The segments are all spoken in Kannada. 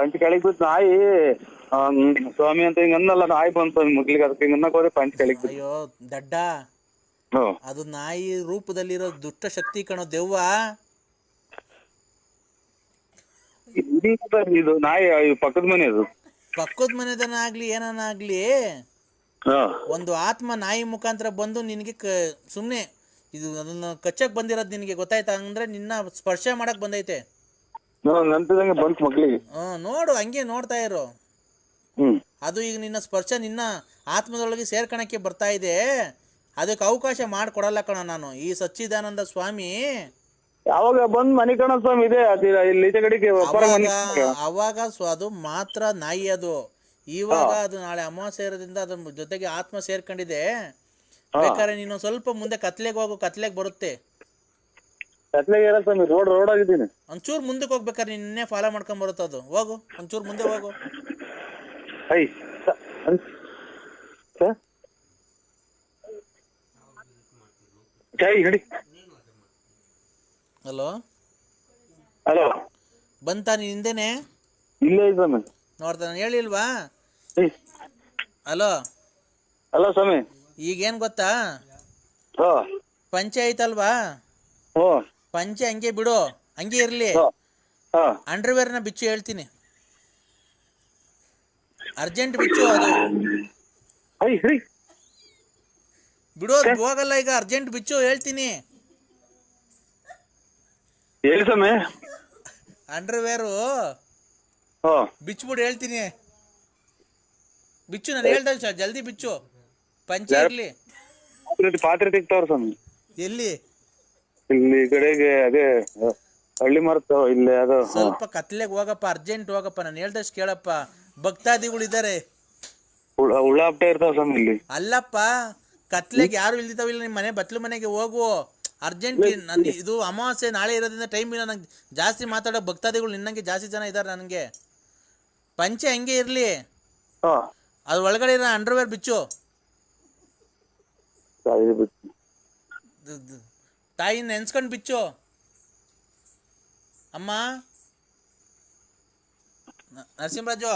ಪಂಚ ಕೆಳಗ್ ಬಿತ್ತು ನಾಯಿ. ಸ್ವಾಮಿ ಅಂತ ಹಿಂಗ ಅಂದಲ್ಲ, ನಾಯಿ ಬಂತು ಮುಗ್ಲಿಗೆ, ಅದಕ್ಕೆ ಹಿಂಗ ಅನ್ನಕ್ ಹೋದ್ರೆ ಪಂಚ ಕೆಳಗ್ ಬಿತ್ತು. ಅಯ್ಯೋ ದಡ್ಡ, ಅದು ನಾಯಿ ರೂಪದಲ್ಲಿರೋ ದುಷ್ಟ ಶಕ್ತಿ ಕಣೋ, ದೆವ್ವ. ಇದು ನಾಯಿ ಪಕ್ಕದ ಮನೆ, ಅದು ಪಕ್ಕದ ಮನೆದನ ಆಗ್ಲಿ ಏನನ ಆಗ್ಲಿ, ಒಂದು ಆತ್ಮ ನಾಯಿ ಮುಖಾಂತರ ಬಂದು ನಿನಗೆ ಸುಮ್ಮನೆ ಇದು ಅದನ್ನ ಕಚ್ಚಕ್ ಬಂದಿರೋದು ನಿನಗೆ ಗೊತ್ತಾಯ್ತಾ? ಅಂದ್ರೆ ನಿನ್ನ ಸ್ಪರ್ಶ ಮಾಡಕ್ ಬಂದೈತೆ. ಬಂತು ಮಕ್ಳಿಗೆ. ನೋಡು, ಹಂಗೆ ನೋಡ್ತಾ ಇರು. ಅದು ಈಗ ನಿನ್ನ ಸ್ಪರ್ಶ ನಿನ್ನ ಆತ್ಮದೊಳಗೆ ಸೇರ್ಕಣಕ್ಕೆ ಬರ್ತಾ ಇದೆ. ಅದಕ್ಕೆ ಅವಕಾಶ ಮಾಡಿಕೊಡಲ್ಲ ಕಣ ನಾನು. ಈ ಸಚ್ಚಿದಾನಂದ ಸ್ವಾಮಿ ಯಾವಾಗ ಬಂದ್ ಮನೆ ಕಣ ಸ್ವಾಮಿ ಇದೆ ಇಲ್ಲಿ ಕಡೆಗೆ ಅವಾಗ ಅದು ಮಾತ್ರ ನಾಯಿ ಅದು. ಇವಾಗ ಅದು ನಾಳೆ ಅಮಾವಾಸ್ಯೆ ಇರೋದ್ರಿಂದ ಅದ್ರ ಜೊತೆಗೆ ಆತ್ಮ ಸೇರ್ಕೊಂಡಿದೆ. ಬೇಕಾದ್ರೆ ನೀನು ಸ್ವಲ್ಪ ಮುಂದೆ ಕತ್ಲೆಗೆ ಹೋಗು, ಕತ್ಲೆಗೆ ಬರುತ್ತೆ. ರೋಡ್ ಆಗಿದ್ದೀನಿ. ಒಂಚೂರು ಮುಂದಕ್ಕೆ ಹೋಗ್ಬೇಕಾದ್ರೆ ನಿನ್ನೆ ಫಾಲೋ ಮಾಡ್ಕೊಂಡ್ ಬರುತ್ತೆ ಅದು. ಹೋಗು, ಒಂಚೂರು ಮುಂದೆ ಹೋಗು. ಹಲೋ ಹಲೋ, ಬಂತಾ ನೀನ್ ಹಿಂದೆನೆ? ಇಲ್ಲ ನೋಡ್ತಾನೆ, ಹೇಳಿಲ್ವಾ? ಹಲೋ ಹಲೋ ಸ್ವಾಮಿ, ಈಗೇನ್ ಗೊತ್ತಾ? ಪಂಚೆ ಐತಲ್ವಾ, ಪಂಚೆ ಹಂಗೆ ಬಿಡು, ಹಂಗೆ ಇರ್ಲಿ. ಅಂಡರ್ವೇರ್ನ ಬಿಚ್ಚು, ಹೇಳ್ತೀನಿ. ಅರ್ಜೆಂಟ್ ಬಿಚ್ಚು, ಅದು ಬಿಡೋದು ಹೋಗಲ್ಲ ಈಗ. ಅರ್ಜೆಂಟ್ ಬಿಚ್ಚು, ಹೇಳ್ತೀನಿ. ಅಂಡರ್ವೇರು ಬಿಚ್ಬಿಡು, ಹೇಳ್ತೀನಿ. ಬಿಚ್ಚು, ನಾನು ಹೇಳ್ದ ಜಲ್ದಿ ಬಿಚ್ಚು. ಪಂಚೆ ಇರ್ಲಿ. ಪಾತ್ರೆ ತೆಗ್ತಾವ್ರ ಸ್ವಾಮಿ. ಎಲ್ಲಿ? ಇಲ್ಲಿ ಕಡೆಗೆ ಅದೇ ಹಳ್ಳಿ ಮರ್ತ ಇಲ್ಲಿ. ಅದು ಸ್ವಲ್ಪ ಕತ್ಲೆಗೆ ಹೋಗಪ್ಪ, ಅರ್ಜೆಂಟ್ ಹೋಗಪ್ಪ. ನಾನು ಹೇಳ್ದಷ್ಟು ಕೇಳಪ್ಪ. ಭಕ್ತಾದಿಗಳಿದ್ದಾರೆ, ಹುಳ ಹಪ್ತಾ ಇರ್ತಾವ ಸ್ವಾಮಿ ಇಲ್ಲಿ. ಅಲ್ಲಪ್ಪ, ಕತ್ಲೆಗೆ ಯಾರು ಇಲ್ದಿತಾವಿಲ್ಲ. ನಿಮ್ಮ ಮನೆ ಬತ್ಲು ಮನೆಗೆ ಹೋಗು, ಅರ್ಜೆಂಟ್. ನನ್ ಇದು ಅಮಾವಾಸ್ಯೆ ನಾಳೆ ಇರೋದ್ರಿಂದ ಟೈಮ್ ಇಲ್ಲ ನಂಗೆ ಜಾಸ್ತಿ ಮಾತಾಡೋ. ಭಕ್ತಾದಿಗಳು ನಿನ್ನಂಗೆ ಜಾಸ್ತಿ ಜನ ಇದ್ದಾರೆ ನನಗೆ. ಪಂಚೆ ಹಂಗೆ ಇರ್ಲಿ, ಅದ್ರ ಒಳಗಡೆ ಇರೋ ಅಂಡರ್ವೇರ್ ಬಿಚ್ಚು. ತಾಯಿ ನೆನ್ಸ್ಕೊಂಡ್ ಬಿಚ್ಚು. ಅಮ್ಮ ನರಸಿಂಹರಾಜು,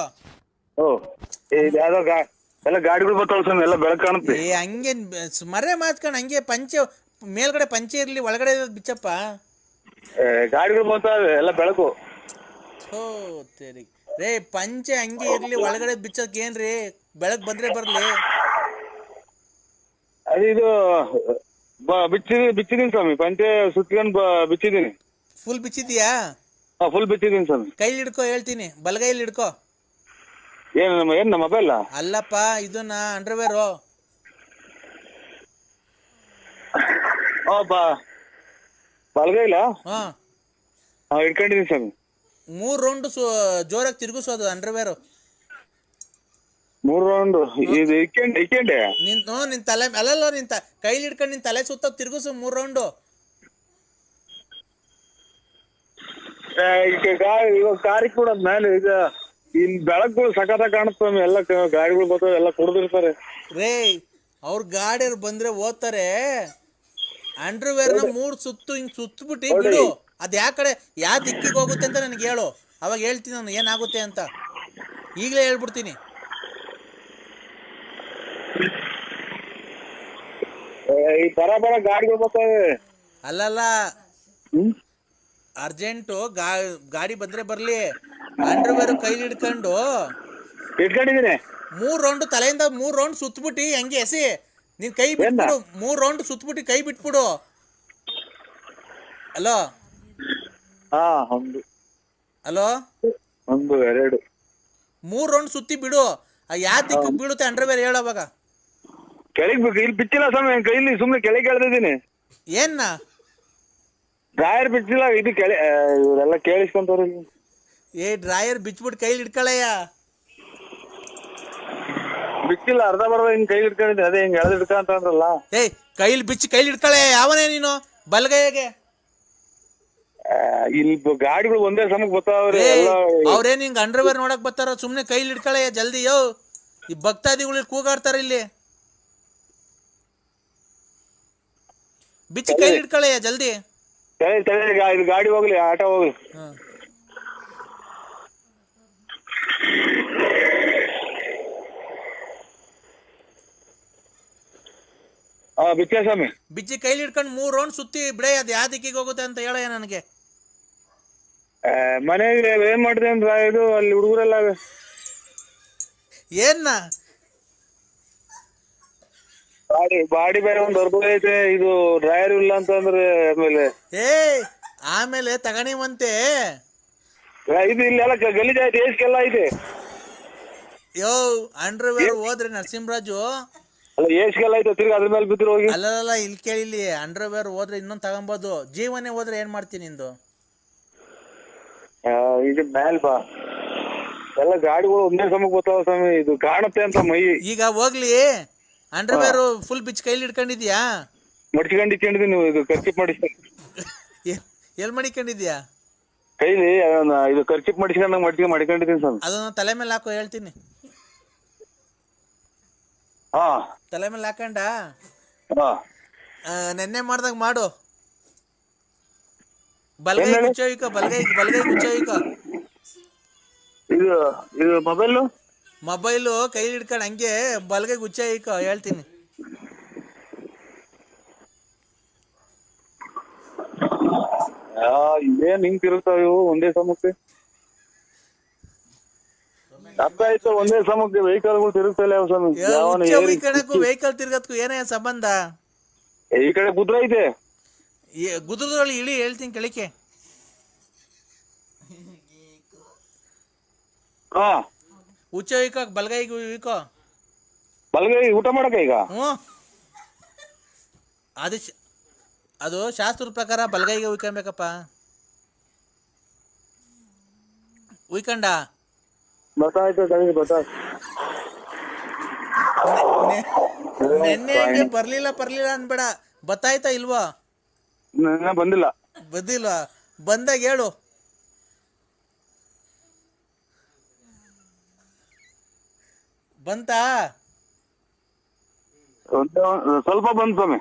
ಎಲ್ಲ ಗಾಡಿಗಳು ಬರ್ತಾವ, ಎಲ್ಲ ಬೆಳಕು ಕಾಣುತ್ತೆ. ಹಂಗೆ ಮರೆ ಮಾತ್ಕೊಂಡ್ ಹಂಗೆ ಪಂಚೆ ಮೇಲ್ಗಡೆ ಪಂಚೆ ಇರ್ಲಿ, ಒಳಗಡೆ ಬಿಚ್ಚಪ್ಪ. ಗಾಡಿಗಳು ಬರ್ತಾವೆ, ಎಲ್ಲ ಬೆಳಕು. ರೇ, ಪಂಚೆ ಹಂಗೆ ಇರ್ಲಿ, ಒಳಗಡೆ ಬಿಚ್ಚಕ್ ಏನ್ರಿ? ಬೆಳಕ್ ಬಂದ್ರೆ ಬರ್ಲಿ. ಇದು ಬಿಚ್ಚಿದೀನಿ ಸ್ವಾಮಿ, ಪಂಚೆ ಸುತ್ಕೊಂಡ್ ಬಿಚ್ಚಿದೀನಿ. ಫುಲ್ ಬಿಚ್ಚಿದ್ಯಾ? ಫುಲ್ ಬಿಚ್ಚಿದೀನಿ ಸ್ವಾಮಿ. ಕೈಲಿ ಹಿಡ್ಕೋ, ಹೇಳ್ತೀನಿ. ಬಲಗೈಲಿ ಹಿಡ್ಕೋ. ಏನ್ ನಮ್ಮ ಮೊಬೈಲ್ ಅಲ್ಲಪ್ಪ, ಇದನ್ನ ಅಂಡರ್ವೇರು. ಬಲಗೈಲ ಇಟ್ಕೊಂಡಿದೀನಿ ಸ್ವಾಮಿ. 3 ರೌಂಡ್ ಜೋರಾಗಿ ತಿರುಗಿಸೋದು ಅಂಡರ್ವೇರು. 3 ರೌಂಡ್ ಇಕ್ಕೊಂಡೆ ನಿನ್ ತಲೆ ಅಲ್ಲಲ್ಲ, ನಿನ್ ಕೈಲಿ ಹಿಡ್ಕೊಂಡು ನಿನ್ ತಲೆ ಸುತ್ತ ತಿರುಗಿಸು 3 ರೌಂಡು. ಇವಾಗ ಕಾರಿಗೆ ಕೂಡ ಮೇಲೆ ಈಗ ಇಲ್ಲಿ ಬೆಳಕುಗಳು ಸಖತ ಕಾಣಿಸ್ತಾವೆ. ಎಲ್ಲ ಗಾಡಿಗಳು ಬರ್ತಾವೆ, ಎಲ್ಲ ಕುಡ್ದಿರ್ತಾರೆ. ರೇ, ಅವ್ರ ಗಾಡಿಯವ್ರು ಬಂದ್ರೆ ಓದ್ತಾರೆ. ಅಂಡರ್ವೇರ್ನ 3 ಸುತ್ತು ಹಿಂಗ್ ಸುತ್ತಬಿಟ್ಟು ಬಿಡು. ಅದ್ ಕಡೆ ಯಾವ ದಿಕ್ಕಿಗೆ ಹೋಗುತ್ತೆ ಅಂತ ನನಗೆ ಹೇಳು, ಅವಾಗ ಹೇಳ್ತೀನಿ ನಾನು ಏನಾಗುತ್ತೆ ಅಂತ. ಈಗಲೇ ಹೇಳ್ಬಿಡ್ತೀನಿ. ಬರ ಗಾಡಿಗಳು ಬರ್ತಾವೆ. ಅಲ್ಲಲ್ಲ, ಅರ್ಜೆಂಟು ಗಾಡಿ ಬಂದ್ರೆ ಬರ್ಲಿ. ಅಂಡರ್ವೇರ್ ಕೈಲಿ ಇಟ್ಕೊಂಡಿದೀನಿ. 3 ರೌಂಡ್ ತಲೆಯಿಂದ 3 ರೌಂಡ್ ಸುತ್ತಬಿಟ್ಟು ಹಂಗೆ ಎಸಿ. ನೀನ್ ಕೈ ಬಿಟ್ಬಿಡು, 3 ರೌಂಡ್ ಸುತ್ತಬಿಟ್ಟು ಕೈ ಬಿಟ್ಬಿಡು. ಹಲೋ ಹಲೋ, 1 2 3 ರೌಂಡ್ ಸುತ್ತಿ ಬಿಡು. ಯಾವ ದಿಕ್ಕು ಬೀಳುತ್ತೆ ಅಂಡರ್ವೇರ್ ಹೇಳು ಅವಾಗ. ಕೆಳಗೆ ಇಲ್ಲಿ ಬಿಚ್ಚಿಲ್ಲ ಸ್ವಾಮಿ, ಕೈಲಿ ಸುಮ್ನೆ ಕೆಳಗೆ ಎಳ್ದಿದ್ದೀನಿ. ಏನ್ನ ಡ್ರಾಯರ್ ಬಿಚ್ಚಿಲ್ಲ, ಇದು ಇವರೆಲ್ಲ ಕೇಳಿಸ್ಕೊಂತವ್ರ. ಡ್ರಾಯರ್ ಬಿಚ್ಬಿಟ್ಟು ಕೈಲಿ ಇಟ್ಕೊಳ್ಳಯ್ಯ. ಬಿಚ್ಚಿಲ್ಲ, ಅರ್ಧ ಬರ್ದ ಹಿಂಗ್ ಕೈಲಿ ಇಟ್ಕೊಂಡಿದ್ದೆ. ಅದೇ ಹಿಂಗ್ ಎಳ್ದು ಇಟ್ಕೊಂತ ಅಂದ್ರಲ್ಲ. ಕೈಲಿ ಬಿಚ್ಚಿ ಕೈಲಿ ಇಟ್ಕೊಳ್ಳಯ್ಯ. ಯಾವನೇ ನೀನು ಬಲ್ಗೈಗೆ? ಇಲ್ಲಿ ಗಾಡಿಗಳು ಒಂದೇ ಸಮಕ್ಕೆ ಬರ್ತಾವ್ರೆ. ಅವ್ರೇನ್ ಹಿಂಗ್ ಅಂಡರ್ವೇರ್ ನೋಡಕ್ ಬರ್ತಾರ? ಸುಮ್ನೆ ಕೈಲಿ ಇಟ್ಕೊಳ್ಳಯ್ಯ ಜಲ್ದಿ. ಈ ಭಕ್ತಾದಿಗಳು ಕೂಗಾಡ್ತಾರ ಇಲ್ಲಿ. ಬಿಚ್ಚಿ ಕೈಲಿ ಇಟ್ಕೊಳ್ಳಯ್ಯ ಜಲ್ದಿ. ಗಾಡಿ ಹೋಗ್ಲಿ, ಆಟೋ ಹೋಗ್ಲಿ. ಬಿಚ್ಚ ಸ್ವಾಮಿ. ಬಿಚ್ಚಿ ಕೈಲಿ ಹಿಡ್ಕೊಂಡು 3 ರೌಂಡ್ ಸುತ್ತಿ ಬಿಡೆ, ಅದು ಯಾವ ದಿಕ್ಕಿಗೆ ಹೋಗುತ್ತೆ ಅಂತ ಹೇಳ ನನಗೆ. ಮನೆಗೆ ಏನ್ ಮಾಡಿದೆ ಅಂದ್ರ ಇದು ಅಲ್ಲಿ ಹುಡುಗರೆಲ್ಲ ಏನ್ನ ಬಾಡಿ ಬೇರೆ ಒಂದ್ ಹೊರದು ಐತೆ, ಇದು ಡ್ರೈವರ್ ಇಲ್ಲ ಅಂತಂದ್ರೆ ಆಮೇಲೆ ತಗಣಿವಂತೆ ಇದು ಇಲ್ಲೆಲ್ಲ ಗಲೀಜ್ ಐತೆ, ಏಸ್ಗೆಲ್ಲ ಐತೆ. ಯೋ ಅಂಡರ್ವೇರ್ ಹೋದ್ರೆ ನರಸಿಂಹರಾಜು ಅಲ್ಲ ಏಸ್ಗೆಲ್ಲ ಐತೆ, ತಿರ್ಗಿ ಅದ್ರ ಮೇಲೆ ಬಿದ್ರು ಹೋಗಿ. ಅಲ್ಲ ಇಲ್ಲಿ ಕೇಳಿಲಿ, ಅಂಡರ್ವೇರ್ ಹೋದ್ರೆ ಇನ್ನೊಂದು ತಗೊಂಬೋದು, ಜೀವನೇ ಹೋದ್ರೆ ಏನ್ ಮಾಡ್ತೀನಿ ನಿಂದು? ಇದು ಮೇಲ್ ಬಾ, ಎಲ್ಲ ಗಾಡಿಗಳು ಒಂದೇ ಸಮಕ್ಕೆ ಗೊತ್ತಾವ ಸ್ವಾಮಿ, ಇದು ಕಾಣುತ್ತೆ ಅಂತ ಮೈ. ಈಗ ಹೋಗ್ಲಿ, ಅಂಡರ್ವೇರ್ ಫುಲ್ ಬಿಚ್ ಕೈಲಿ ಹಿಡ್ಕೊಂಡಿದ್ಯಾ? ಮಡ್ಚಿಕೊಂಡಿದ್ದೀನಿ, ಇದು ಖರ್ಚಿಪ್ ಮಾಡಿಸ್ತೀನಿ. ಎಲ್ ಮಡಿಕೊಂಡಿದ್ಯಾ? ಕೈಲಿ ಇದು ಖರ್ಚಿಪ್ ಮಾಡಿಸ್ಕೊಂಡಂಗ್ ಮಡ್ಕೊಂಡಿದ್ದೀನಿ ಸ್ವಾಮಿ. ಅದನ್ನ ತಲೆ ಮೇಲೆ ಹಾಕೋ ಹೇಳ್ತೀನಿ. ತಲೆ ಮೇಲೆ ಹಾಕೊಂಡ ನೆನ್ನೆ ಮಾಡ್ದಾಗ ಮಾಡು. ಬಲಗೈ ಗುಚ್ಚೋಯ್ಕ, ಬಲಗೈ ಗುಚ್ಚೋಯ್ಕ. ಇದು ಮೊಬೈಲು ಕೈಲಿ ಹಿಡ್ಕೊಂಡು ಹಂಗೆ ಬಲಗೈ ಗುಚ್ಚೋಯ್ಕ ಹೇಳ್ತೀನಿ. ಇದೇನ್ ಹಿಂಗ್ ತಿರುಗ್ತಾವ ಇವು ಒಂದೇ ಸಮಕ್ಕೆ? ಅರ್ಥ ಆಯ್ತು, ಒಂದೇ ಸಮಕ್ಕೆ ವೆಹಿಕಲ್ಗಳು ತಿರುಗ್ತಲ್ಲ ಯಾವ ಸ್ವಾಮಿ? ವೆಹಿಕಲ್ ತಿರ್ಗತ್ಕು ಏನೇ ಸಂಬಂಧ? ಈ ಕಡೆ ಗುದ್ರ ಐತೆ, ಗುದ್ರದೊಳಗೆ ಇಳಿ ಹೇಳ್ತೀನಿ ಕೆಳಕ್ಕೆ. ಉಚ್ಚ ವೀಕೋ, ಬಲಗೈಗೂ ವೀಕೋ. ಬಲಗೈ ಊಟ ಮಾಡಕ ಈಗ? ಅದು ಶಾಸ್ತ್ರದ ಪ್ರಕಾರ ಬಲಗೈಗೆ ಉಯ್ಕೊಬೇಕಪ್ಪ. ಉಯ್ಕಂಡ ನೆನ್ನೆ ಬರ್ಲಿಲ್ಲ ಅನ್ಬೇಡ, ಬತ್ತಾಯ್ತಾ ಇಲ್ವಾ? ಬಂದಿಲ್ಲ, ಬಂದಾಗ ಹೇಳು. ಬಂತಾ? ಸ್ವಲ್ಪ ಬಂತು ಸ್ವಾಮಿ.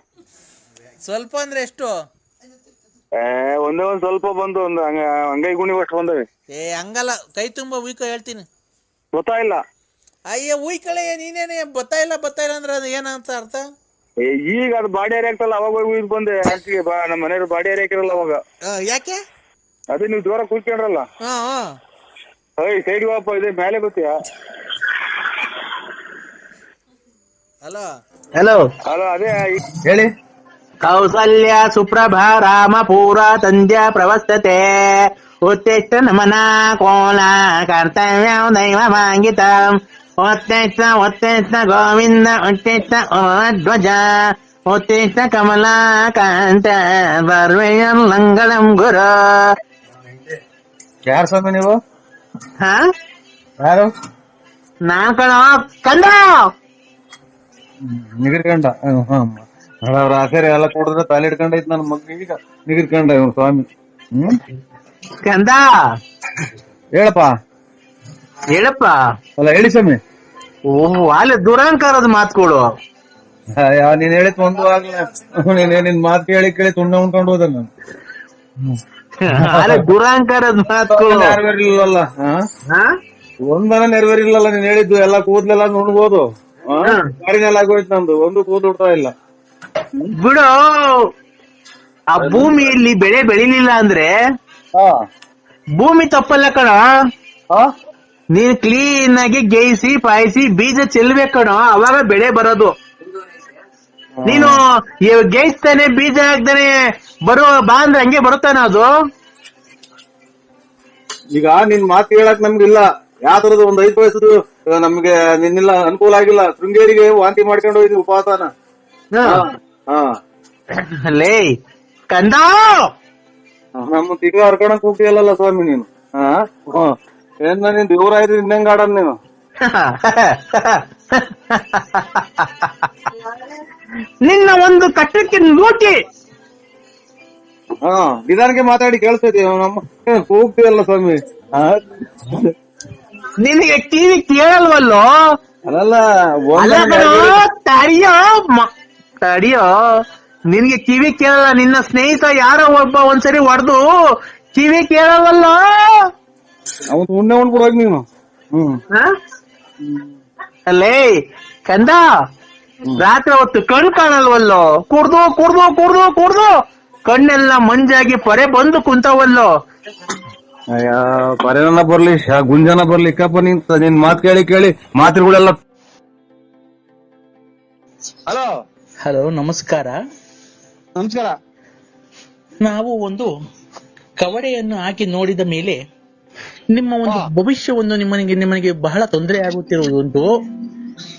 ಸ್ವಲ್ಪ ಅಂದ್ರೆ ಎಷ್ಟು? ಒಂದೇ ಒಂದ್ ಸ್ವಲ್ಪ ಬಂದು ಒಂದು ಅಂಗೈ ಗುಣಿ ಅಷ್ಟು ಬಂದವೆ. ಹಂಗಲ್ಲ, ಕೈ ತುಂಬ ಉಯ್ಕೊ ಹೇಳ್ತೀನಿ. ಗೊತ್ತಾಯಿಲ್ಲ. ಅಯ್ಯ ಉಯ್ಕಳೆ, ನೀನೇನೆ ಬತ್ತಾಯಿಲ್ಲ ಅಂದ್ರೆ ಅದು ಏನಂತ ಅರ್ಥ? ಈಗ ಅದು ಬಾಡಿ ಏರಿ ಆಗ್ತಲ್ಲ, ಅವಾಗ ಹೋಗಿ ಉಯ್ದು ಬಂದೆ. ನಮ್ಮ ಮನೆಯವ್ರು ಬಾಡಿ ಏರಿ ಹಾಕಿರಲ್ಲ ಅವಾಗ. ಯಾಕೆ? ಅದೇ ನೀವು ಜೋರ ಕೂತ್ಕೊಂಡ್ರಲ್ಲ, ಸೈಡ್ ವಾಪ ಇದೆ ಮೇಲೆ ಗೊತ್ತೀಯಾ? ಹಲೋ ಅದೇ ಹೇಳಿ. ಕೌಸಲ್ಯ ಸುಪ್ರಭಾ ರಾಮ ಪೂರ ಸಂಧ್ಯಾ ಪ್ರವಸ್ತತೆ ಉತ್ತಿಷ್ಟ ನಮನ ಕೋಲ ಕರ್ತವ್ಯ ದೈವ ಮಾಂಗಿತ ಉತ್ತಿಷ್ಟ ಗೋವಿಂದ ಉತ್ತಿಷ್ಟ ಧ್ವಜ ಉತ್ತಿಷ್ಟ ಕಮಲಾ ಕಾಂತ ಬರ್ವೆಯಂ ಮಂಗಳಂ ಗುರು. ಯಾರು ಸ್ವಾಮಿ ನೀವು? ಯಾರು? ನಾನ್ ಕಣ ಕಂದ ನಿಗಿರ್ಕಂಡ. ಅವ್ರ ಆಸರೆ ಎಲ್ಲ ಕೊಡಿದ್ರೆ ತಾಲಿ ಹಿಡ್ಕೊಂಡೈತ್ ನನ್ನ ಮಗನಿಗೆ. ಈಗ ನಿಗಿರ್ಕಂಡ ಇವ್ನು ಸ್ವಾಮಿ. ಕಂದ ಹೇಳಪ್ಪ. ಅಲ್ಲ ಹೇಳಿ ಸ್ವಾಮಿ. ಓಹ್, ಅಲ್ಲಿ ದುರಂಕಾರದ ಮಾತುಗಳು. ನೀನ್ ಹೇಳಿದ್ ಒಂದು ಆಗ್ಲ ನಿನ್ ಮಾತು ಕೇಳಿ ತುಂಡ ಉಂಡ್ಕೊಂಡು ಹೋದ ನಾನು. ದುರಂಕಾರದ ಮಾತುಗಳು ನೆರವೇರಿಲ್ಲಲ್ಲ, ಒಂದನ ನೆರವೇರಿಲ್ಲಲ್ಲ. ನೀನ್ ಹೇಳಿದ್ದು ಎಲ್ಲ ಕೂದ್ಲೆಲ್ಲ ನುಣ್ಬೋದು, ಗಾಡಿನೆಲ್ಲ ಆಗೋಯ್ತು ನಂದು, ಒಂದು ಕೂದಲು ಉಡ್ತಾ ಇಲ್ಲ. ಬಿಡು, ಆ ಭೂಮಿಯಲ್ಲಿ ಬೆಳೆ ಬೆಳಿಲಿಲ್ಲ ಅಂದ್ರೆ ಭೂಮಿ ತಪ್ಪಲ್ಲ ಕಣ. ನೀನ್ ಕ್ಲೀನ್ ಆಗಿ ಗೇಯಿಸಿ ಪಾಯಿಸಿ ಬೀಜ ಚೆಲ್ಬೇಕು ಕಣ, ಅವಾಗ ಬೆಳೆ ಬರೋದು. ನೀನು ಗೇಯಿಸ್ತಾನೆ ಬೀಜ ಹಾಕ್ತಾನೆ ಬಾ ಅಂದ್ರೆ ಹಂಗೆ ಬರುತ್ತಾನ ಅದು? ಈಗ ನಿನ್ ಮಾತು ಹೇಳಕ್ ನಮ್ಗಿಲ್ಲ. ಯಾವ ತರದ್ದು ಒಂದ್ 5 ವಯಸ್ಸು ನಮ್ಗೆ ನಿನ್ನೆಲ್ಲ ಅನುಕೂಲ ಆಗಿಲ್ಲ. ಶೃಂಗೇರಿಗೆ ವಾಂತಿ ಮಾಡ್ಕೊಂಡು ಹೋಯ್ತು ಉಪವಾಸನ. ಲೇ ಕಂದ, ನಮ್ಮ ತಿಂಗಳು ಹರ್ಕೊಳಕ್ ಹೋಗ್ತೀಯಲ್ಲ ಸ್ವಾಮಿ ನೀನು. ಏನ್ ನೀನ್ ದೇವ್ರ ಆಯ್ತು ಇನ್ನಂಗ ಆಡನ್ ನೀನು. ನಿನ್ನ ಒಂದು ಕಟ್ಟಕ್ಕೆ ಲೂಟಿ. ನಿಧಾನಕ್ಕೆ ಮಾತಾಡಿ ಕೇಳಿಸ್ತೈತಿ. ನಮ್ಮ ಹೋಗ್ತೀಯಲ್ಲ ಸ್ವಾಮಿ. ನಿನಗೆ ಟಿವಿ ಕೇಳಲ್ವಲ್ಲೋ? ಅದಲ್ಲ ತಡಿಯೋ, ನಿನ್ಗೆ ಕಿವಿ ಕೇಳಲ್ಲ. ನಿನ್ನ ಸ್ನೇಹಿತ ಯಾರೋ ಒಬ್ಬ ಒಂದ್ಸರಿ ಹೊಡೆದು ಕಿವಿ ಕೇಳಲ್ವಲ್ಲ. ಅವತ್ತು ಉಣ್ಣೆ ಉಣ್ಬಿಡೋಗಿ ನೀನು. ಅಲ್ಲೇ ಕಂದ, ರಾತ್ರಿ ಹೊತ್ತು ಕಣ್ ಕಾಣಲ್ವಲ್ಲೋ, ಕುಡ್ದು ಕುಡ್ದು ಕುಡ್ದು ಕುಡ್ದು ಕಣ್ಣೆಲ್ಲ ಮಂಜಾಗಿ ಪರೆ ಬಂದು ಕುಂತವಲ್ಲೋ. ಅಯ್ಯ ಪರೇನ ಬರ್ಲಿ ಗುಂಜನ ಬರ್ಲಿ ಇಕ್ಕಪ್ಪ ನಿನ್ ಮಾತ್ ಕೇಳಿ ಕೇಳಿ ಮಾತ್ರೆಗಳೆಲ್ಲ. ಹಲೋ ಹಲೋ, ನಮಸ್ಕಾರ. ನಮಸ್ಕಾರ. ನಾವು ಒಂದು ಕವಡೆಯನ್ನು ಹಾಕಿ ನೋಡಿದ ಮೇಲೆ ನಿಮ್ಮ ಒಂದು ಭವಿಷ್ಯವನ್ನು ನಿಮ್ಮನಿಗೆ ಬಹಳ ತೊಂದರೆ ಆಗುತ್ತಿರುವುದುಂಟು.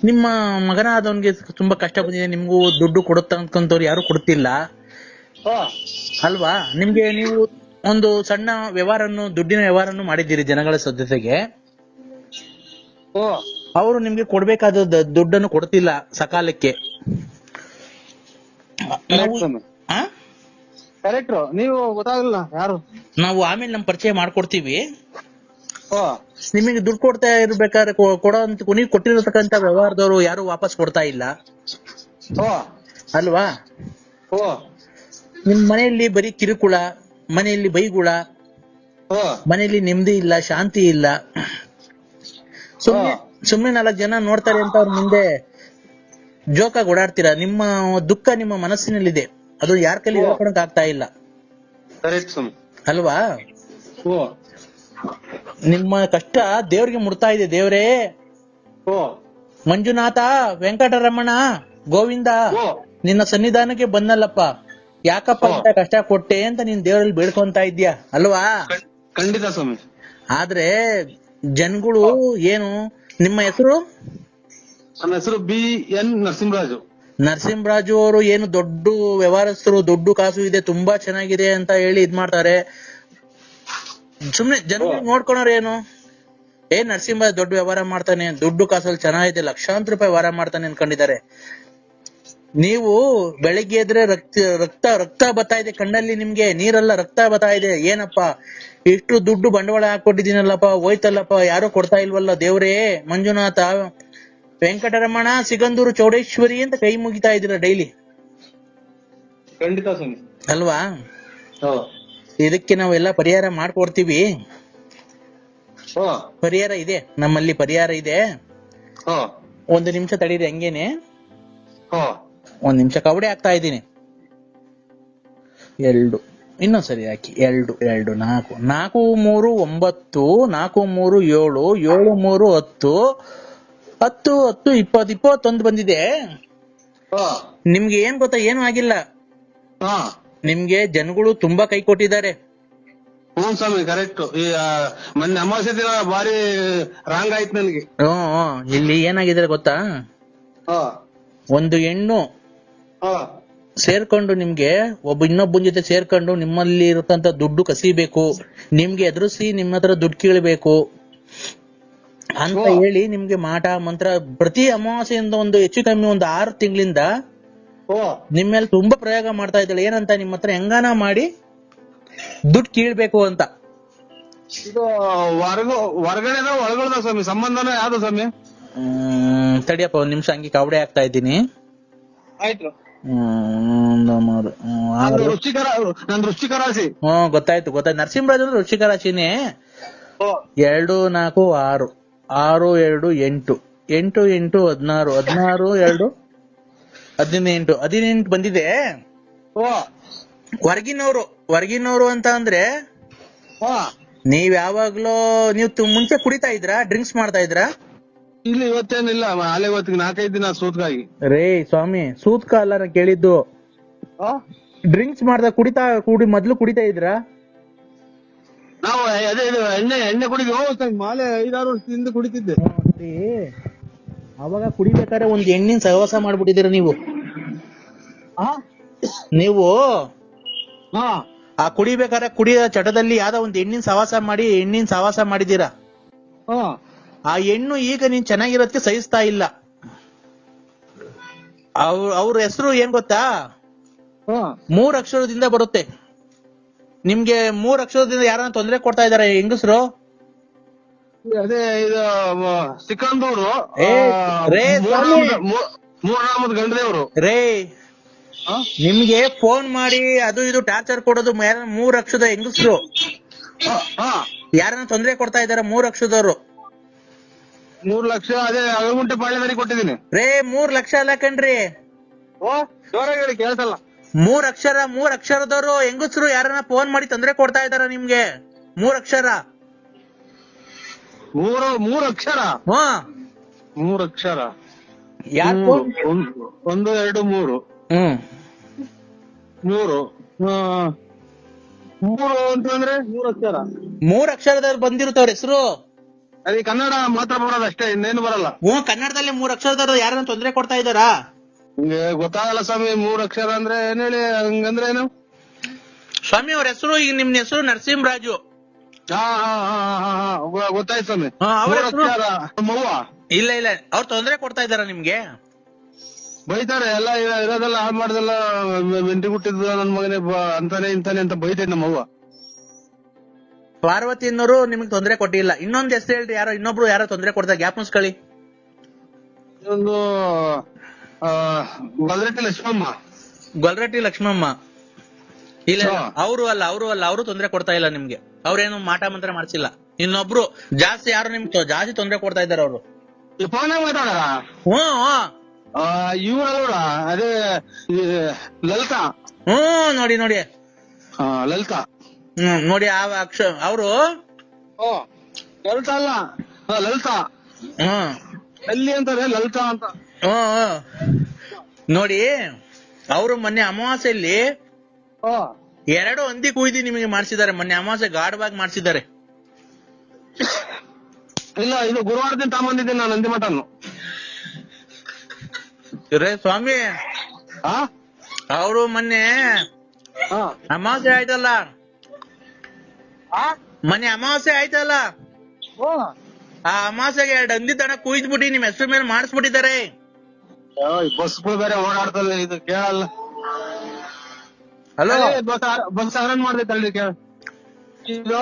ನಿಮ್ಮ ಮಗನಾದವನಿಗೆ ತುಂಬಾ ಕಷ್ಟ ಬಂದಿದೆ, ನಿಮ್ಗೂ ದುಡ್ಡು ಕೊಡುತ್ತಂತವ್ರು ಯಾರು ಕೊಡ್ತಿಲ್ಲ ಅಲ್ವಾ? ನಿಮ್ಗೆ ನೀವು ಒಂದು ಸಣ್ಣ ವ್ಯವಹಾರನ್ನು, ದುಡ್ಡಿನ ವ್ಯವಹಾರನ್ನು ಮಾಡಿದ್ದೀರಿ ಜನಗಳ ಜೊತೆಗೆ. ಅವರು ನಿಮ್ಗೆ ಕೊಡ್ಬೇಕಾದ ದುಡ್ಡನ್ನು ಕೊಡ್ತಿಲ್ಲ ಸಕಾಲಕ್ಕೆ. ಕರೆಕ್ಟ್ರು, ನೀವು ಗೊತ್ತಾಗಲ್ಲ ಯಾರು. ನಾವು ಆಮೇಲೆ ನಮ್ ಪರಿಚಯ ಮಾಡ್ಕೊಡ್ತೀವಿ. ನಿಮಗೆ ದುಡ್ಡು ಕೊಡ್ತಾ ಇರ್ಬೇಕಾದ್ರೆ ಕೊಡೋಂತ ನೀವು ಕೊಟ್ಟಿರತಕ್ಕಂತ ವ್ಯವಹಾರದವರು ಯಾರು ವಾಪಸ್ ಕೊಡ್ತಾ ಇಲ್ಲ ಅಲ್ವಾ? ನಿಮ್ ಮನೆಯಲ್ಲಿ ಬರೀ ಕಿರುಕುಳ, ಮನೆಯಲ್ಲಿ ಬೈಗುಳ, ಮನೆಯಲ್ಲಿ ನೆಮ್ಮದಿ ಇಲ್ಲ, ಶಾಂತಿ ಇಲ್ಲ. ಸುಮ್ನೆ 4 ಜನ ನೋಡ್ತಾರೆ ಅಂತ ಅವ್ರ ಮುಂದೆ ಜೋಕಾಗಿ ಓಡಾಡ್ತೀರಾ. ನಿಮ್ಮ ದುಃಖ ನಿಮ್ಮ ಮನಸ್ಸಿನಲ್ಲಿದೆ, ಅದು ಯಾರ ಕೈಲಿ ಹೇಳ್ಕೊಳಕ್ ಆಗ್ತಾ ಇಲ್ಲ ಅಲ್ವಾ? ನಿಮ್ಮ ಕಷ್ಟ ದೇವ್ರಿಗೆ ಮುಡ್ತಾ ಇದೆ. ದೇವ್ರೇ, ಮಂಜುನಾಥ, ವೆಂಕಟರಮಣ, ಗೋವಿಂದ, ನಿನ್ನ ಸನ್ನಿಧಾನಕ್ಕೆ ಬಂದಲ್ಲಪ್ಪ, ಯಾಕಪ್ಪ ಇಂತ ಕಷ್ಟ ಕೊಟ್ಟೆ ಅಂತ ನೀನ್ ದೇವರಲ್ಲಿ ಬೇಡ್ಕೊಂತ ಇದ್ಯಾ ಅಲ್ವಾ? ಖಂಡಿತ ಸ್ವಾಮಿ. ಆದ್ರೆ ಜನಗಳು ಏನು, ನಿಮ್ಮ ಹೆಸರು? ನನ್ನ ಹೆಸರು BN ನರಸಿಂಹರಾಜು. ನರಸಿಂಹರಾಜು ಅವರು ಏನು ದೊಡ್ಡ ವ್ಯವಹಾರಸ್ಥರು, ದುಡ್ಡು ಕಾಸು ಇದೆ, ತುಂಬಾ ಚೆನ್ನಾಗಿದೆ ಅಂತ ಹೇಳಿ ಇದ್ ಮಾಡ್ತಾರೆ. ಸುಮ್ನೆ ಜನಗಳು ನೋಡ್ಕೊಳೋರು ಏನು, ನರಸಿಂಹರಾಜ್ ದೊಡ್ಡ ವ್ಯವಹಾರ ಮಾಡ್ತಾನೆ, ದುಡ್ಡು ಕಾಸಲ್ಲಿ ಚೆನ್ನಾಗಿದೆ, ಲಕ್ಷಾಂತರ ರೂಪಾಯಿ ವ್ಯವಹಾರ ಮಾಡ್ತಾನೆ ಅನ್ಕೊಂಡಿದ್ದಾರೆ. ನೀವು ಬೆಳಿಗ್ಗೆ ಎದ್ರೆ ರಕ್ತ ಬರ್ತಾ ಇದೆ ಕಣ್ಣಲ್ಲಿ, ನಿಮ್ಗೆ ನೀರೆಲ್ಲ ರಕ್ತ ಬರ್ತಾ ಇದೆ. ಏನಪ್ಪಾ ಇಷ್ಟು ದುಡ್ಡು ಬಂಡವಾಳ ಹಾಕೊಟ್ಟಿದ್ದೀನಲ್ಲಪ್ಪ, ಹೋಯ್ತಲ್ಲಪ್ಪ, ಯಾರು ಕೊಡ್ತಾ ಇಲ್ವಲ್ಲ ದೇವ್ರೇ, ಮಂಜುನಾಥ, ವೆಂಕಟರಮಣ, ಸಿಗಂದೂರು, ಚೌಡೇಶ್ವರಿ ಅಂತ ಕೈ ಮುಗಿತಾ ಇದ್ದೀರಾ ಡೈಲಿ ಖಂಡಿತ ಸ್ವಾಮಿ ಅಲ್ವಾ? ಇದಕ್ಕೆ ನಾವೆಲ್ಲ ಪರಿಹಾರ ಮಾಡ್ಕೊಡ್ತೀವಿ. ಪರಿಹಾರ ಇದೆ, ನಮ್ಮಲ್ಲಿ ಪರಿಹಾರ ಇದೆ. 1 ನಿಮಿಷ ತಡೀರಿ, ಹಂಗೇನೆ 1 ನಿಮಿಷ ಕವಡೆ ಹಾಕ್ತಾ ಇದ್ದೀನಿ. 2 ಇನ್ನೊಂದ್ ಸರಿ ಹಾಕಿ. 2 2 4 4 3 9 4 3 7 7 3 10 10 10 20 21 ಬಂದಿದೆ. ನಿಮ್ಗೆ ಏನ್ ಗೊತ್ತಾ, ಏನು ಆಗಿಲ್ಲ. ನಿಮ್ಗೆ ಜನಗಳು ತುಂಬಾ ಕೈ ಕೊಟ್ಟಿದ್ದಾರೆ. ಹ್ಞೂ ಸ್ವಾಮಿ, ಕರೆಕ್ಟ್. ಮೊನ್ನೆ ಅಮಾವಾಸ್ಯೆ ದಿನ ಬಾರಿ ರಾಂಗ್ ಆಯ್ತು ನನಗೆ. ಇಲ್ಲಿ ಏನಾಗಿದೆ ಗೊತ್ತಾ, ಒಂದು ಹೆಣ್ಣು ಸೇರ್ಕೊಂಡು ನಿಮ್ಗೆ ಇನ್ನೊಬ್ಬನ ಜೊತೆ ಸೇರ್ಕೊಂಡು ನಿಮ್ಮಲ್ಲಿ ಇರತಂತ ದುಡ್ಡು ಕಸಿಬೇಕು, ನಿಮ್ಗೆ ಎದುರಿಸಿ ನಿಮ್ಮ ಹತ್ರ ದುಡ್ಡು ಕೀಳ್ಬೇಕು ಅಂತ ಹೇಳಿ ನಿಮ್ಗೆ ಮಾಟ ಮಂತ್ರ ಪ್ರತಿ ಅಮಾವಾಸ್ಯೆಯಿಂದ ಒಂದು ಹೆಚ್ಚು ಕಮ್ಮಿ 6 ತಿಂಗಳಿಂದ ನಿಮ್ಮ ಮೇಲೆ ತುಂಬಾ ಪ್ರಯೋಗ ಮಾಡ್ತಾ ಇದ್ದಾಳೆ. ಏನಂತ, ನಿಮ್ಮ ಹತ್ರ ಹೆಂಗಾನ ಮಾಡಿ ದುಡ್ಡು ಕೀಳ್ಬೇಕು ಅಂತ. ಇದು ಹೊರಗಡೆ ಒಳಗಡೆ ಸ್ವಾಮಿ, ಸಂಬಂಧನ ಯಾವ್ದು ಸ್ವಾಮಿ? ತಡಿಯಪ್ಪ 1 ನಿಮಿಷ, ಹಂಗೆ ಕವಡೆ ಹಾಕ್ತಾ ಇದ್ದೀನಿ. ಆಯ್ತು. ವೃಶ್ಚಿಕ ರಾಶಿ. ಗೊತ್ತಾಯ್ತು. ನರಸಿಂಹರಾಜ್ ಅಂದ್ರೆ ವೃಶ್ಚಿಕ ರಾಶಿನೇ. 2 4 6 6 2 8 8 8 16 16 2 18 18 ಬಂದಿದೆ. ಹೊರಗಿನವರು ಅಂತ ಅಂದ್ರೆ ನೀವ್ ಯಾವಾಗ್ಲೂ ಮುಂಚೆ ಕುಡಿತಾ ಇದ್ರಾ, ಡ್ರಿಂಕ್ಸ್ ಮಾಡ್ತಾ ಇದ್ರಾ? ಇಲ್ಲಿ ಇವತ್ತೇನಿಲ್ಲ, ಅಲೆ ಇವತ್ತಿಗೆ 4-5 ದಿನ ಸೂತ್ಕಾಗಿ. ರೇ ಸ್ವಾಮಿ, ಸೂತ್ಕ ಅಲ್ಲ ನಾ ಕೇಳಿದ್ದು. ಡ್ರಿಂಕ್ಸ್ ಮಾಡ್ದ ಮೊದ್ಲು ಕುಡಿತಾ ಇದ್ರಾ? ನಾವು ಅದೇ ಎಣ್ಣೆ ಕುಡಿದ್ವಿ. ಮಾಲೆ 5-6 ವರ್ಷದಿಂದ ಕುಡಿತಿದ್ದೆ. ಅವಾಗ ಕುಡಿಬೇಕಾದ್ರೆ ಒಂದ್ ಎಣ್ಣಿನ ಸಹವಾಸ ಮಾಡ್ಬಿಟ್ಟಿದ್ದೀರ ನೀವು. ನೀವು ಆ ಕುಡಿಬೇಕಾದ್ರೆ ಕುಡಿಯೋ ಚಟದಲ್ಲಿ ಯಾವ್ದೋ ಒಂದ್ ಎಣ್ಣಿನ ಸಹವಾಸ ಮಾಡಿದೀರಾ. ಆ ಹೆಣ್ಣು ಈಗ ನೀನ್ ಚೆನ್ನಾಗಿರೋದಕ್ಕೆ ಸಹಿಸ್ತಾ ಇಲ್ಲ. ಅವ್ರ ಹೆಸರು ಏನ್ ಗೊತ್ತಾ? 3 ಅಕ್ಷರದಿಂದ ಬರುತ್ತೆ. ನಿಮ್ಗೆ 3 ಅಕ್ಷರದಿಂದ ಯಾರನ್ನ ತೊಂದರೆ ಕೊಡ್ತಾ ಇದಾರೆ ಹೆಂಗಸರು? ಅದೇ ಇದು ಸಿಕಂದೂರು, ಮೂರ್ನಾಮದ ಗಂಡದೇವ್ರು. ನಿಮ್ಗೆ ಫೋನ್ ಮಾಡಿ ಅದು ಇದು ಟಾರ್ಚರ್ ಕೊಡೋದು 3 ಅಕ್ಷರದ ಹೆಂಗಸರು ಯಾರನ್ನ ತೊಂದರೆ ಕೊಡ್ತಾ ಇದಾರೆ. 3 ಅಕ್ಷರದವ್ರು 3 ಲಕ್ಷ ಅದೇ ಅಗಗುಂಟೆ ಪಾಳ್ಯದಲ್ಲಿ ಕೊಟ್ಟಿದ್ದೀನಿ. ರೇ 3 ಲಕ್ಷ ಅಲ್ಲ ಕಣ್ರಿ, ಓ ಜೋರಾಗಿ ಹೇಳಿ ಕೇಳ್ಸಲ್ಲ. 3 ಅಕ್ಷರದವರು ಹೆಂಗಸರು ಯಾರನ್ನ ಫೋನ್ ಮಾಡಿ ತೊಂದ್ರೆ ಕೊಡ್ತಾ ಇದಾರ ನಿಮ್ಗೆ. 3 ಅಕ್ಷರ. 3 ಅಕ್ಷರ. 3 ಅಕ್ಷರ. ಯಾರು? 1 2 3. 3 ಅಂತಂದ್ರೆ 3 ಅಕ್ಷರ. 3 ಅಕ್ಷರದವ್ರು ಬಂದಿರುತ್ತವ್ರ ಹೆಸರು. ಅದೇ ಕನ್ನಡ ಮಾತ್ರ ಬರೋದು ಅಷ್ಟೇ, ಇನ್ನೇನು ಬರಲ್ಲ. ಕನ್ನಡದಲ್ಲಿ 3 ಅಕ್ಷರದವ್ರು ಯಾರನ್ನ ತೊಂದ್ರೆ ಕೊಡ್ತಾ ಇದಾರಾ? ನಿಮ್ಗೆ ಗೊತ್ತಾಗಲ್ಲ ಸ್ವಾಮಿ 3 ಅಕ್ಷರ ಅಂದ್ರೆ ಏನ್ ಹೇಳಿ, ಹಂಗಂದ್ರೆ ಏನು ಸ್ವಾಮಿ ಅವ್ರ ಹೆಸರು? ಈಗ ನಿಮ್ ಹೆಸರು ನರಸಿಂಹರಾಜು. ಗೊತ್ತಾಯ್ತು ಸ್ವಾಮಿ. ಅವ್ರ 3 ಹೆಸರು? ಅಕ್ಷರ ನಮ್ಮವ್ವ. ಇಲ್ಲ ಅವ್ರು ತೊಂದ್ರೆ ಕೊಡ್ತಾ ಇದಾರ ನಿಮ್ಗೆ? ಬೈತಾರೆ ಎಲ್ಲ ಇರೋದೆಲ್ಲ ಹಾಳು ಮಾಡ್ದೆಲ್ಲ ಮೆಂಟಿ ಹುಟ್ಟಿದ್ ನನ್ ಮಗನೇ ಅಂತಾನೆ ಇಂತಾನೆ ಅಂತ ಬೈತೈತೆ ನಮ್ಮವ್ವ. ಪಾರ್ವತಿ ಅನ್ನೋರು ನಿಮ್ಗೆ ತೊಂದ್ರೆ ಕೊಟ್ಟಿಲ್ಲ. ಇನ್ನೊಂದ್ ಹೆಸರು ಹೇಳ್ರಿ, ಇನ್ನೊಬ್ರು ಯಾರೋ ತೊಂದ್ರೆ ಕೊಡ್ತಾರೆ, ಗ್ಯಾಪ್ ಮುಸ್ಕೊಳ್ಳಿ. ಒಂದು ಗೊಲ್ರೆಟ್ಟಿ ಲಕ್ಷ್ಮಮ್ಮ. ಗೊಲ್ರಟ್ಟಿ ಲಕ್ಷ್ಮಮ್ಮ. ಇಲ್ಲ ಅವರು ತೊಂದ್ರೆ ಕೊಡ್ತಾ ಇಲ್ಲ ನಿಮ್ಗೆ. ಅವ್ರೇನು ಮಾಟ ಮಂತ್ರ ಮಾಡ್ಸಿಲ್ಲ. ಇನ್ನೊಬ್ರು ಜಾಸ್ತಿ ಯಾರು ನಿಮ್ಗೆ ಜಾಸ್ತಿ ತೊಂದ್ರೆ ಕೊಡ್ತಾ ಇದಾರೆ ಅವರು. ಫೋನ್ ಮಾತಾಡಾರ ಇವ್ರಲ್ಲ, ಅದೇ ಲಲಿತಾ. ನೋಡಿ ಲಲಿತಾ. ನೋಡಿ ಅವರು ಲಲಿತಾ ಅಲ್ಲ, ಲಲಿತಾ. ಅಲ್ಲಿ ಅಂತಾರೆ ಲಲಿತಾ ಅಂತ. ನೋಡಿ ಅವರು ಮೊನ್ನೆ ಅಮಾವಾಸ್ಯೆಯಲ್ಲಿ 2 ಹಂದಿ ಕುಯ್ದು ನಿಮಗೆ ಮಾಡ್ಸಿದ್ದಾರೆ. ಮೊನ್ನೆ ಅಮಾವಾಸ್ಯೆ ಗಾಢವಾಗಿ ಮಾಡ್ಸಿದ್ದಾರೆ. ಇಲ್ಲ, ಇದು ಗುರುವಾರ ದಿನ ತಗೊಂಡಿದ್ದೀನಿ ನಾನು ನಂದಿ ಮಟನ್ನು. ರೇ ಸ್ವಾಮಿ, ಅವರು ಮೊನ್ನೆ ಅಮಾವಾಸ್ಯೆ ಆಯ್ತಲ್ಲ, ಆ ಅಮಾವಾಸ್ಯೆಗೆ 2 ಹಂದಿ ತನ ಕುಯ್ದ್ಬಿಟ್ಟು ನಿಮ್ ಹೆಸರು ಮೇಲೆ ಮಾಡಿಸ್ಬಿಟ್ಟಿದ್ದಾರೆ. ಬಸ್ಗಳು ಬೇರೆ ಓಡಾಡ್ತವೆ, ಇದು ಕೇಳಲ್ಲ. ಹಲೋ, ಬಸ್ ಆರನ್ ಮಾಡ್ದೈತಲ್ರಿ ಕೇಳ. ಇದು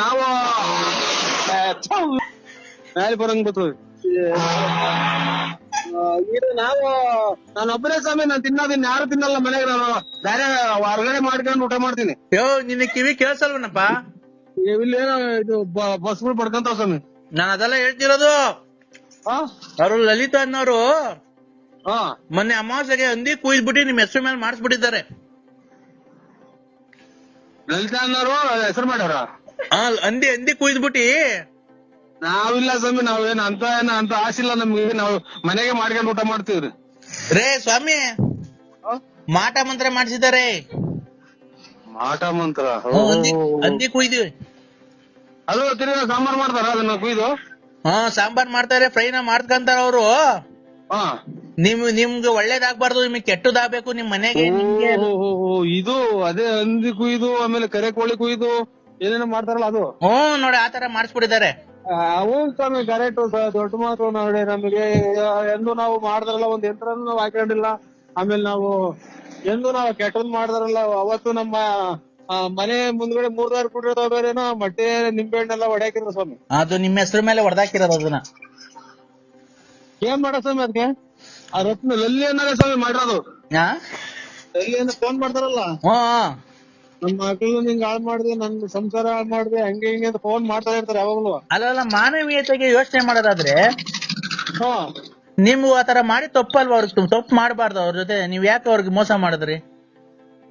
ನಾವು ಮೇಲೆ ಬರಂಗ್ ಬರ್ತದೆ. ಇದು ನಾನೊಬ್ಬರೇ ಸ್ವಾಮಿ, ನಾನು ತಿನ್ನೋದಿನ್ ಯಾರು ತಿನ್ನಲ್ಲ ಮನೆಗೆ. ನಾನು ಬೇರೆ ಹೊರಗಡೆ ಮಾಡ್ಕೊಂಡು ಊಟ ಮಾಡ್ತೀನಿ. ನಿನ್ನ ಕಿವಿ ಕೇಳ್ಸಲ್ವನಪ್ಪ? ಇಲ್ಲೇನೋ ಇದು ಬಸ್ಗಳು ಪಡ್ಕೊಂತಾವ ಸ್ವಾಮಿ. ನಾನು ಅದೆಲ್ಲ ಹೇಳ್ತಿರೋದು. ಅವರು ಲಲಿತಾ ಅನ್ನೋರು ಮೊನ್ನೆ ಅಮಾವಾಸ್ಯೆಗೆ ಹಂದಿ ಕುಯ್ದ್ಬಿಟ್ಟು ನಿಮ್ ಹೆಸರು ಮೇಲೆ ಮಾಡಿಸ್ಬಿಟ್ಟಿದ್ದಾರೆ. ಲಲಿತಾ ಅನ್ನೋರು ಹೆಸರು ಮಾಡ್ಯಾರ. ಹಂದಿ ಕುಯ್ದ್ಬಿಟ್ಟಿ. ನಾವಿಲ್ಲ ಸ್ವಾಮಿ, ನಾವೇನು ಅಂತ ಆಸಿಲ್ಲ ನಮ್ಗೆ. ನಾವು ಮನೆಗೆ ಮಾಡ್ಕೊಂಡು ಊಟ ಮಾಡ್ತೀವ್ರಿ. ರೇ ಸ್ವಾಮಿ, ಮಾಟ ಮಂತ್ರ ಮಾಡಿಸಿದ್ದಾರೆ. ಮಾಟ ಮಂತ್ರ? ಹಂದಿ ಕುಯ್ದಿವಿ. ಅದು ತಿರ್ಗಾ ಸಾಂಬಾರ್ ಮಾಡ್ತಾರ ಅದನ್ನ ಕುಯ್ದು? ಸಾಂಬಾರ್ ಮಾಡ್ತಾರೆ, ಫ್ರೈನ ಮಾಡ್ಕೊಂತಾರ ಅವರು. ನಿಮ್ಗೆ ಒಳ್ಳೇದಾಗ್ಬಾರ್ದು, ನಿಮ್ಗೆ ಕೆಟ್ಟದಾಗ್ಬೇಕು ನಿಮ್ ಮನೆಗೆ. ಇದು ಅದೇ ಹಂದಿ ಕುಯ್ದು, ಆಮೇಲೆ ಕರೆ ಕೋಳಿ ಕುಯ್ದು ಏನೇನೋ ಮಾಡ್ತಾರಲ್ಲ ಅದು. ನೋಡಿ ಆತರ ಮಾಡಿಸ್ಬಿಟ್ಟಿದ್ದಾರೆ. ಅವನ್ ಸ್ವಾಮಿ ಕರೆಕ್ಟ್, ದೊಡ್ಡ ಮಾತು ನೋಡಿ. ನಮಗೆ ಎಂದು ನಾವು ಮಾಡಿದ್ರಲ್ಲ ಒಂದ್ ಯಂತ್ರನೂ ನಾವು ಹಾಕೊಂಡಿಲ್ಲ. ಆಮೇಲೆ ನಾವು ಎಂದು ನಾವು ಕೆಟ್ಟದ್ ಮಾಡಿದ್ರಲ್ಲ, ಅವತ್ತು ನಮ್ಮ ಮನೆ ಮುಂದ್ಗಡೆ 3 ಕುಡಿಯೋದ ಬೇರೆನೋ ಮೊಟ್ಟೆ ನಿಂಬೆ ಹಣ್ಣೆಲ್ಲ ಹೊಡ್ಯಾಕಿದ್ರು ಸ್ವಾಮಿ. ಅದು ನಿಮ್ಮ ಹೆಸರು ಮೇಲೆ ಹೊಡೆದಾಕಿರೋದು. ಅದನ್ನ ಏನ್ ಮಾಡೋ ಸ್ವಾಮಿ ಅದಕ್ಕೆ? ಆ ರತ್ನ ಲಲ್ಲಿ ಏನಾರ ಸ್ವಾಮಿ ಮಾಡಿರೋದು. ಲಲ್ಲಿ ಏನ ಫೋನ್ ಮಾಡ್ತಾರಲ್ಲ, ನಮ್ಮ ಮಕ್ಳು ನಿಂಗ್ ಹಾಳ್ ಮಾಡಿದೆ, ನನ್ ಸಂಸಾರ ಹಾಳ್ ಮಾಡಿದೆ, ಹಂಗೆ ಹಿಂಗೆ ಅಂತ ಫೋನ್ ಮಾಡ್ತಾ ಇರ್ತಾರೆ ಯಾವಾಗ್ಲೂ. ಅಲ್ಲ, ಮಾನವೀಯತೆಗೆ ಯೋಚನೆ ಮಾಡೋದಾದ್ರೆ ನಿಮ್ಗೂ ಆತರ ಮಾಡಿ ತಪ್ಪಲ್ವಾ? ಅವ್ರಿಗೆ ತಪ್ಪು ಮಾಡಬಾರ್ದು. ಅವ್ರ ಜೊತೆ ನೀವ್ ಯಾಕೆ ಅವ್ರಿಗೆ ಮೋಸ ಮಾಡಿದ್ರಿ?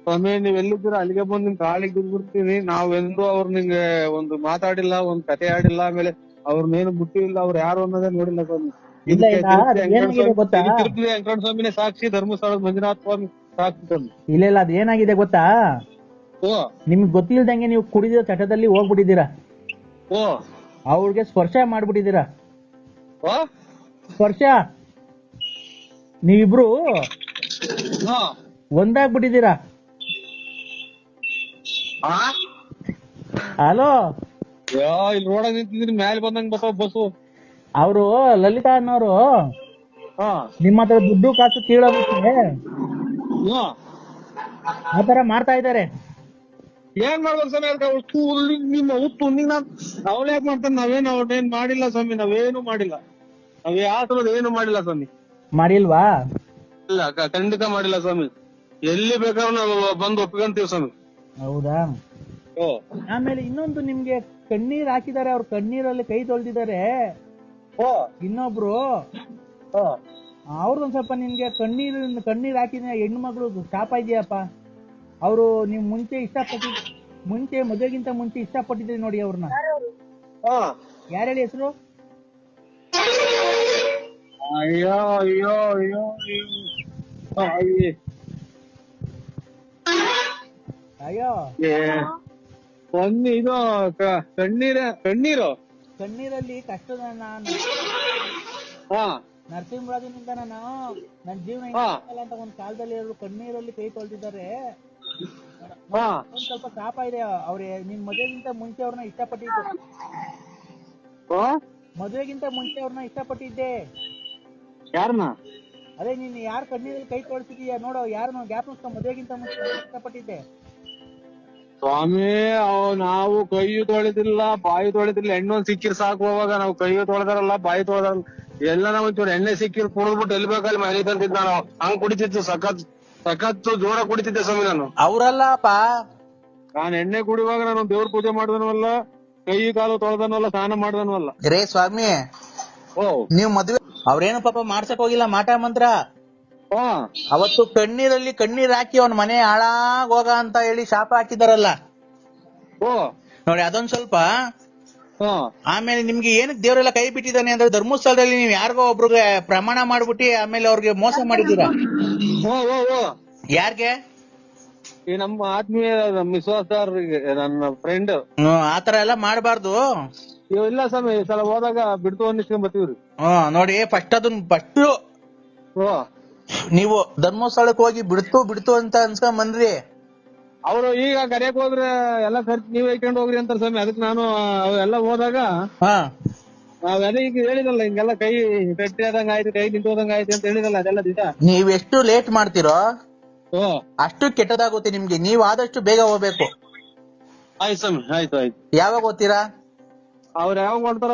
ಸ್ವಾಮಿ ನೀವ್ ಎಲ್ಲಿದ್ದೀರ ಅಲ್ಲಿಗೆ ಬಂದು ನಿಮ್ ಕಾಲಿಗೆ ಬಿದ್ಬಿಡ್ತೀನಿ. ನಾವೆಂದು ಅವ್ರ ನಿಂಗೆ ಒಂದು ಮಾತಾಡಿಲ್ಲ, ಒಂದ್ ಕತೆ ಆಡಿಲ್ಲ, ಆಮೇಲೆ ಅವ್ರನ್ನೇನು ಬಿಟ್ಟಿಲ್ಲ, ಅವ್ರು ಯಾರು ಅನ್ನೋದೇ ನೋಡಿಲ್ಲ ಸ್ವಾಮಿ. ತಿರುಪತಿ ವೆಂಕಟ ಸ್ವಾಮಿನೇ ಸಾಕ್ಷಿ, ಧರ್ಮಸ್ಥಳದ ಮಂಜುನಾಥ ಸ್ವಾಮಿ ಸಾಕ್ಷಿ ಸ್ವಾಮಿ. ಇಲ್ಲ, ಅದ್ ಏನಾಗಿದೆ ಗೊತ್ತಾ? ನಿಮ್ಗೆ ಗೊತ್ತಿಲ್ದಂಗೆ ನೀವು ಕುಡಿದ ಚಟದಲ್ಲಿ ಹೋಗ್ಬಿಟ್ಟಿದ್ದೀರಾ. ಅವ್ರಿಗೆ ಸ್ಪರ್ಶ ಮಾಡ್ಬಿಟ್ಟಿದ್ದೀರಾ. ಸ್ಪರ್ಶ ನೀವಿಬ್ರು ಒಂದಾಗ್ಬಿಟ್ಟಿದ್ದೀರಾ. ಹಲೋ, ಇಲ್ಲಿ ರೋಡಾಗ ನಿಂತಿದ್ದೀನಿ, ಮ್ಯಾಲೆ ಬಂದಂಗ್ ಬರ್ತಾವ ಬಸ್ಸು. ಅವರು ಲಲಿತಾ ಅನ್ನೋರು ನಿಮ್ಮ ಹತ್ರ ದುಡ್ಡು ಕಾಸು ಕೀಳೋದಕ್ಕೆ ಆತರ ಮಾಡ್ತಾ ಇದ್ದಾರೆ. ಏನ್ ಮಾಡ್ಬೇಕು ಸ್ವಾಮಿ? ನಿಮ್ಮ ಅವಳು ಯಾಕೆ ಮಾಡ್ತಾನೆ? ಅವ್ರೇನ್ ಮಾಡಿಲ್ಲ ಸ್ವಾಮಿ, ನಾವೇನು ಮಾಡಿಲ್ಲ. ನಾವ್ ಯಾವ್ದು ಏನು ಮಾಡಿಲ್ಲ ಸ್ವಾಮಿ. ಮಾಡಿಲ್ವಾ? ಇಲ್ಲ, ಖಂಡಿತ ಮಾಡಿಲ್ಲ ಸ್ವಾಮಿ. ಎಲ್ಲಿ ಬೇಕಾದ್ರೂ ನಾವು ಬಂದು ಒಪ್ಕೊಂತೀವಿ ಸ್ವಾಮಿ. ಹೌದಾ? ಆಮೇಲೆ ಇನ್ನೊಂದು, ನಿಮ್ಗೆ ಕಣ್ಣೀರ್ ಹಾಕಿದ್ದಾರೆ. ಅವ್ರ ಕಣ್ಣೀರಲ್ಲಿ ಕೈ ತೊಳ್ದಿದ್ದಾರೆ. ಓ ಇನ್ನೊಬ್ರು ಓ ಅವ್ರದೊಂದ್ ಸ್ವಲ್ಪ ನಿಮ್ಗೆ ಕಣ್ಣೀರ್ ಹಾಕಿದ ಹೆಣ್ಣು ಮಗಳು ಶಾಪ ಇದೆಯಪ್ಪ. ಅವರು ನೀವು ಮುಂಚೆ ಮದುವೆಗಿಂತ ಮುಂಚೆ ಇಷ್ಟಪಟ್ಟಿದ್ರಿ ನೋಡಿ ಅವ್ರನ್ನ. ಹಾ ಯಾರು ಹೇಳಿ ಹೆಸರು? ಅಯ್ಯೋ ಅಯ್ಯೋ ಅಯ್ಯೋ ಅಯ್ಯೋ ಅಯ್ಯೋ ಒಂದು ಇದು ಕಣ್ಣೀರು ಕಣ್ಣೀರಲ್ಲಿ ಕಷ್ಟದ ಹಾ ನರಸಿಂಹರಾಜನಿಂದ ನಾನು ನನ್ನ ಜೀವನ ಹಾ. ಹಿಂಗಾಗಲ್ಲ ಅಂತ ಒಂದ್ ಕಾಲದಲ್ಲಿ ಅವರು ಕಣ್ಣೀರಲ್ಲಿ ಕೈ ತೊಳ್ದಿದ್ದಾರೆ. ಹಾ ಒಂದ್ ಸ್ವಲ್ಪ ಶಾಪ ಇದೆ. ಅವ್ರೆ ನಿನ್ ಮದುವೆಗಿಂತ ಮುಂಚೆ ಅವ್ರನ್ನ ಇಷ್ಟಪಟ್ಟಿದ್ದೆ. ಓ ಮದುವೆಗಿಂತ ಮುಂಚೆ ಅವ್ರನ್ನ ಇಷ್ಟಪಟ್ಟಿದ್ದೆ. ಯಾರನ್ನ? ಅದೇ ನೀನ್ ಯಾರು ಕಣ್ಣೀರಲ್ಲಿ ಕೈ ತೊಳ್ಸಿದೀಯ ನೋಡು, ಯಾರನ್ನ ಜ್ಞಾಪಿಸ್ಕೊ. ಮದುವೆಗಿಂತ ಮುಂಚೆ ಇಷ್ಟಪಟ್ಟಿದ್ದೆ. ಸ್ವಾಮಿ ನಾವು ಕೈ ತೊಳೆದಿಲ್ಲ, ಬಾಯಿ ತೊಳೆದಿಲ್ಲ. ಎಣ್ಣೆ ಸಿಕ್ಕಿರ್ ಸಾಕು. ಅವಾಗ ನಾವು ಕೈ ತೊಳೆದಾರಲ್ಲ, ಬಾಯಿ ತೊಳೆದಾರಲ್ಲ, ಎಲ್ಲ ನಾವು ಒಂಚೂರು ಎಣ್ಣೆ ಸಿಕ್ಕಿರ್ ಕುಡಿದ್ಬಿಟ್ಟು ಎಲ್ಲಿ ಬೇಕಲ್ಲಿ ಮನೆ ತಂತಿದ್ದ ನಾನು. ಹಂಗ್ ಕುಡಿತಿತ್ತು, ಸಖತ್ತು ಜೋರ ಕುಡಿತಿದ್ದೆ ಸ್ವಾಮಿ ನಾನು. ಅವ್ರಲ್ಲಪ್ಪ, ನಾನ್ ಎಣ್ಣೆ ಕುಡಿಯುವಾಗ ನಾನು ದೇವ್ರ ಪೂಜೆ ಮಾಡ್ದನವಲ್ಲ, ಕೈ ಕಾಲು ತೊಳೆದನವಲ್ಲ, ಸ್ನಾನ ಮಾಡ್ದನವಲ್ಲ. ರೇ ಸ್ವಾಮಿ, ಓ ನೀವ್ ಮದ್ವೆ ಅವ್ರೇನು ಪಾಪ ಮಾಡ್ಸಕ್ ಹೋಗಿಲ್ಲ ಮಾಟ ಮಂತ್ರ. ಹಾ ಅವತ್ತು ಕಣ್ಣೀರ್ ಹಾಕಿ ಅವ್ನ ಮನೆ ಹಾಳಾಗ್ ಹೋಗ ಅಂತ ಹೇಳಿ ಶಾಪ ಹಾಕಿದಾರಲ್ಲ ಓ ನೋಡಿ, ಅದೊಂದ್ ಸ್ವಲ್ಪ. ಹಾ ಆಮೇಲೆ ನಿಮ್ಗೆ ಏನಕ್ಕೆ ದೇವರೆಲ್ಲ ಕೈ ಬಿಟ್ಟಿದ್ದಾನೆ ಅಂದ್ರೆ, ಧರ್ಮಸ್ಥಳದಲ್ಲಿ ನೀವು ಯಾರಿಗೋ ಒಬ್ರಿಗೆ ಪ್ರಮಾಣ ಮಾಡ್ಬಿಟ್ಟು ಆಮೇಲೆ ಅವ್ರಿಗೆ ಮೋಸ ಮಾಡಿದೀರಾ. ಓ ಓ ಓ ಯಾರ್ಗೆ? ಈ ನಮ್ಮ ಆತ್ಮೀಯ ವಿಶ್ವಾಸರಿಗೆ, ನನ್ನ ಫ್ರೆಂಡ್. ಆತರ ಎಲ್ಲ ಮಾಡ್ಬಾರ್ದು. ಇಲ್ಲ ಸ್ವಾಮಿ, ಈ ಸಲ ಹೋದಾಗ ಬಿಡ್ತು ಅನ್ನಿಸ್ಕೊಂಡ್ ಬರ್ತೀವ್ರಿ. ನೋಡಿ, ಫಸ್ಟ್ ಓ ನೀವು ಧರ್ಮಸ್ಥಳಕ್ಕೆ ಹೋಗಿ ಬಿಡ್ತು ಅಂತ ಅನ್ಸ್ಕೊಂಡ್ ಬಂದ್ರಿ. ಅವ್ರು ಈಗ ಕರೆಯಕ್ ಹೋದ್ರೆ ಎಲ್ಲ ಖರ್ಚು ನೀವ್ ಹೇಳ್ಕೊಂಡ್ ಹೋಗ್ರಿ ಅಂತಾರ ಸ್ವಾಮಿ. ಅದಕ್ಕೆ ನಾನು ಅವೆಲ್ಲ ಹೋದಾಗ ನಾವೆಲ್ಲ ಈಗ ಹೇಳಿದಲ್ಲ, ಹಿಂಗೆಲ್ಲ ಕೈ ಗಟ್ಟಿ ಆದಂಗ ಆಯ್ತು, ಕೈ ನಿಂತೋದಂಗ ಆಯ್ತು ಅಂತ ಹೇಳಿದಲ್ಲ, ಅದೆಲ್ಲ ದಿಟ. ನೀವ್ ಎಷ್ಟು ಲೇಟ್ ಮಾಡ್ತೀರೋ ಓ ಅಷ್ಟು ಕೆಟ್ಟದಾಗುತ್ತೆ ನಿಮ್ಗೆ. ನೀವ್ ಆದಷ್ಟು ಬೇಗ ಹೋಗ್ಬೇಕು. ಆಯ್ತು ಸ್ವಾಮಿ, ಆಯ್ತು. ಯಾವಾಗ ಹೋಗ್ತೀರಾ? ಅವ್ರು ಯಾವಾಗ ಮಾಡ್ತಾರ